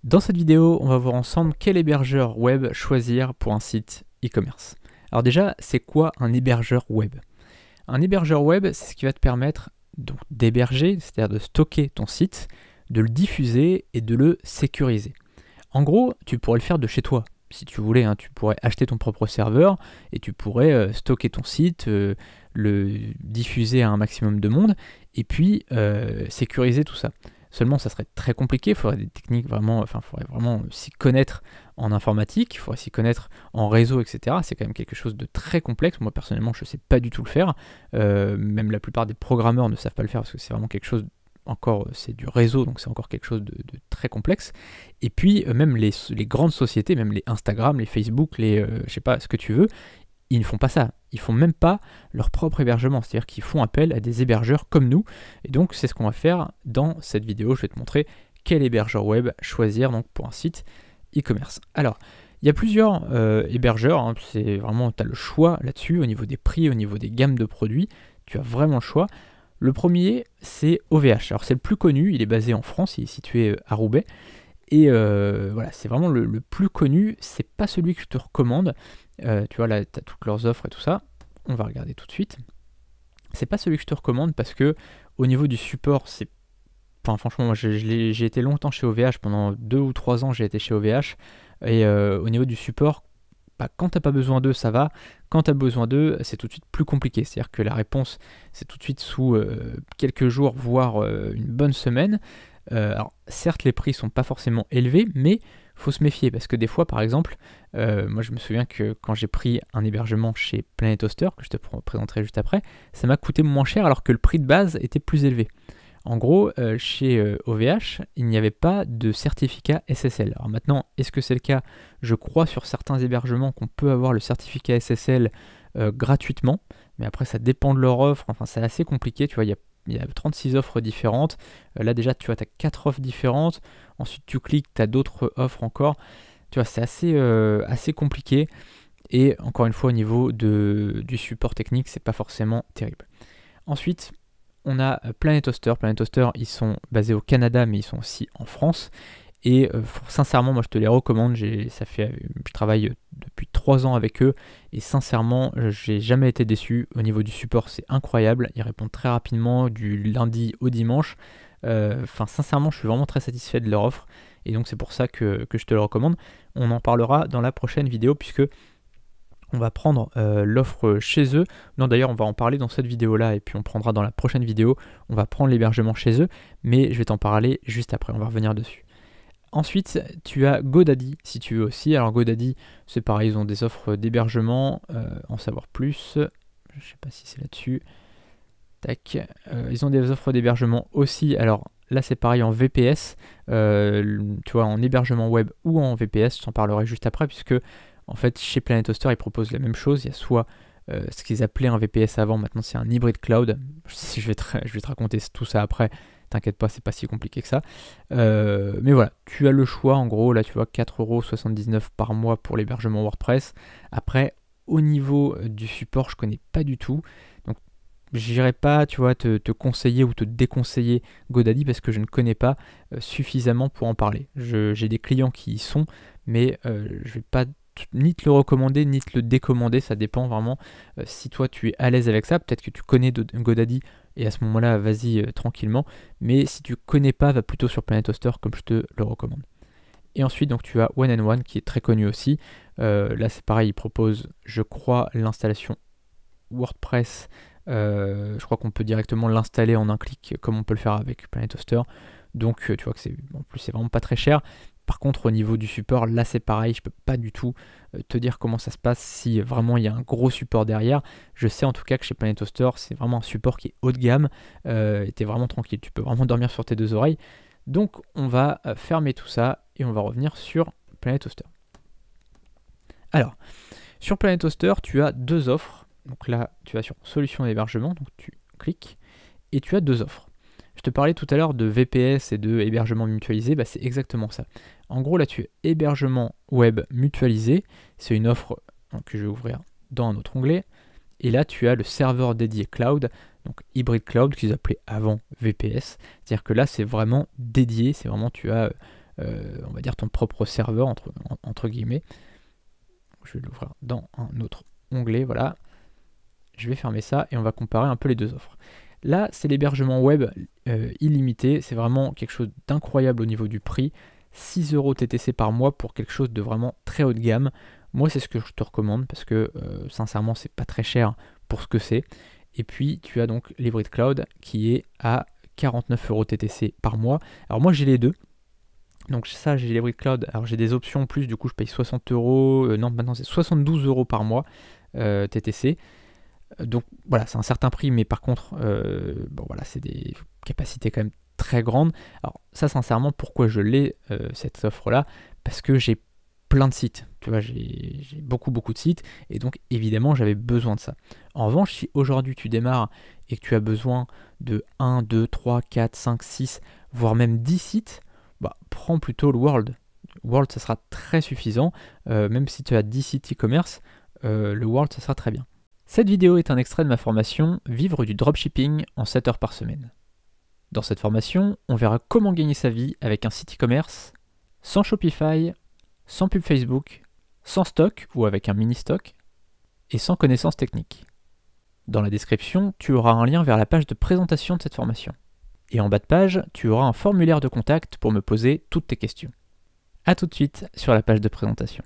Dans cette vidéo, on va voir ensemble quel hébergeur web choisir pour un site e-commerce. Alors déjà, c'est quoi un hébergeur web? Un hébergeur web, c'est ce qui va te permettre donc d'héberger, c'est-à-dire de stocker ton site, de le diffuser et de le sécuriser. En gros, tu pourrais le faire de chez toi. Si tu voulais, hein, tu pourrais acheter ton propre serveur et tu pourrais stocker ton site, le diffuser à un maximum de monde et puis sécuriser tout ça. Seulement, ça serait très compliqué, il faudrait des techniques vraiment, il faudrait vraiment s'y connaître en informatique, il faudrait s'y connaître en réseau, etc. C'est quand même quelque chose de très complexe. Moi, personnellement, je ne sais pas du tout le faire. Même la plupart des programmeurs ne savent pas le faire parce que c'est vraiment quelque chose, encore, c'est du réseau, donc c'est encore quelque chose de très complexe. Et puis, même les grandes sociétés, même les Instagram, les Facebook, je sais pas, ce que tu veux, ils ne font pas ça. Ils font même pas leur propre hébergement, c'est-à-dire qu'ils font appel à des hébergeurs comme nous. Et donc c'est ce qu'on va faire dans cette vidéo. Je vais te montrer quel hébergeur web choisir donc pour un site e-commerce. Alors, il y a plusieurs hébergeurs, hein, c'est vraiment, tu as le choix là-dessus, au niveau des prix, au niveau des gammes de produits, tu as vraiment le choix. Le premier, c'est OVH. Alors c'est le plus connu, il est basé en France, il est situé à Roubaix. Et voilà, c'est vraiment le plus connu, c'est pas celui que je te recommande. Tu vois là, tu as toutes leurs offres et tout ça. On va regarder tout de suite. C'est pas celui que je te recommande parce que au niveau du support, c'est. Enfin, franchement, moi j'ai été longtemps chez OVH, pendant 2 ou 3 ans j'ai été chez OVH. Et au niveau du support, bah, quand t'as pas besoin d'eux, ça va. Quand tu as besoin d'eux, c'est tout de suite plus compliqué. C'est-à-dire que la réponse, c'est tout de suite sous quelques jours, voire une bonne semaine. Alors, certes, les prix sont pas forcément élevés, mais faut se méfier parce que des fois, par exemple, moi je me souviens que quand j'ai pris un hébergement chez Planet Hoster, que je te présenterai juste après, ça m'a coûté moins cher alors que le prix de base était plus élevé. En gros, chez OVH, il n'y avait pas de certificat SSL. Alors maintenant, est-ce que c'est le cas? Je crois sur certains hébergements qu'on peut avoir le certificat SSL gratuitement, mais après ça dépend de leur offre, enfin c'est assez compliqué, tu vois, il y a 36 offres différentes. Là déjà, tu vois, tu as 4 offres différentes. Ensuite, tu cliques, tu as d'autres offres encore. Tu vois, c'est assez compliqué. Et encore une fois, au niveau du support technique, c'est pas forcément terrible. Ensuite, on a Planet Hoster. Planet Hoster, ils sont basés au Canada, mais ils sont aussi en France. Et sincèrement, moi je te les recommande. Je travaille depuis 3 ans avec eux et sincèrement, j'ai jamais été déçu. Au niveau du support, c'est incroyable. Ils répondent très rapidement du lundi au dimanche. Sincèrement, je suis vraiment très satisfait de leur offre et donc c'est pour ça que je te le recommande. On en parlera dans la prochaine vidéo puisque on va prendre l'offre chez eux. Non, d'ailleurs, on va en parler dans cette vidéo-là et puis on prendra dans la prochaine vidéo. On va prendre l'hébergement chez eux, mais je vais t'en parler juste après. On va revenir dessus. Ensuite, tu as GoDaddy si tu veux aussi. Alors GoDaddy, c'est pareil, ils ont des offres d'hébergement, en savoir plus. Je ne sais pas si c'est là-dessus. Tac. Ils ont des offres d'hébergement aussi. Alors là, c'est pareil en VPS. Tu vois, en hébergement web ou en VPS, je t'en parlerai juste après, puisque en fait, chez Planet Hoster, ils proposent la même chose. Il y a soit ce qu'ils appelaient un VPS avant, maintenant c'est un hybride cloud. Je vais te raconter tout ça après. T'inquiète pas, c'est pas si compliqué que ça. Mais voilà, tu as le choix en gros. Là, tu vois, 4,79€ par mois pour l'hébergement WordPress. Après, au niveau du support, je connais pas du tout. Donc, j'irai pas, tu vois, te conseiller ou te déconseiller GoDaddy parce que je ne connais pas suffisamment pour en parler. J'ai des clients qui y sont, mais je vais pas ni te le recommander, ni te le décommander, ça dépend vraiment. Si toi tu es à l'aise avec ça, peut-être que tu connais GoDaddy et à ce moment-là, vas-y tranquillement. Mais si tu connais pas, va plutôt sur Planet Hoster comme je te le recommande. Et ensuite, donc tu as One and One qui est très connu aussi. Là, c'est pareil, il propose, je crois, l'installation WordPress. Je crois qu'on peut directement l'installer en un clic, comme on peut le faire avec Planet Hoster. Donc, tu vois que en plus, c'est vraiment pas très cher. Par contre, au niveau du support, là c'est pareil, je peux pas du tout te dire comment ça se passe si vraiment il y a un gros support derrière. Je sais en tout cas que chez Planet Hoster, c'est vraiment un support qui est haut de gamme et t'es vraiment tranquille, tu peux vraiment dormir sur tes 2 oreilles. Donc on va fermer tout ça et on va revenir sur Planet Hoster. Alors, sur Planet Hoster, tu as 2 offres. Donc là, tu vas sur solution d'hébergement, donc tu cliques et tu as 2 offres. Je te parlais tout à l'heure de VPS et de hébergement mutualisé, bah c'est exactement ça. En gros, là, tu as hébergement web mutualisé. C'est une offre que je vais ouvrir dans un autre onglet. Et là, tu as le serveur dédié cloud, donc Hybrid Cloud, qu'ils appelaient avant VPS. C'est-à-dire que là, c'est vraiment dédié. C'est vraiment, tu as on va dire ton propre serveur, entre guillemets. Je vais l'ouvrir dans un autre onglet, voilà. Je vais fermer ça et on va comparer un peu les deux offres. Là, c'est l'hébergement web illimité. C'est vraiment quelque chose d'incroyable au niveau du prix. 6 € TTC par mois pour quelque chose de vraiment très haut de gamme. Moi, c'est ce que je te recommande parce que sincèrement, c'est pas très cher pour ce que c'est. Et puis, tu as donc l'Hybrid Cloud qui est à 49 € TTC par mois. Alors moi, j'ai les deux. Donc ça, j'ai l'Hybrid Cloud. Alors j'ai des options en plus, du coup, je paye 60 €. Non, maintenant, c'est 72 € par mois TTC. Donc voilà, c'est un certain prix, mais par contre, bon voilà, c'est des capacités quand même très grandes. Alors ça, sincèrement, pourquoi je l'ai, cette offre-là? Parce que j'ai plein de sites, tu vois, j'ai beaucoup de sites, et donc évidemment, j'avais besoin de ça. En revanche, si aujourd'hui tu démarres et que tu as besoin de 1, 2, 3, 4, 5, 6, voire même 10 sites, bah, prends plutôt le World. World, ça sera très suffisant, même si tu as 10 sites e-commerce, le World, ça sera très bien. Cette vidéo est un extrait de ma formation « Vivre du dropshipping en 7 heures par semaine ». Dans cette formation, on verra comment gagner sa vie avec un site e-commerce, sans Shopify, sans pub Facebook, sans stock ou avec un mini-stock, et sans connaissances techniques. Dans la description, tu auras un lien vers la page de présentation de cette formation. Et en bas de page, tu auras un formulaire de contact pour me poser toutes tes questions. A tout de suite sur la page de présentation.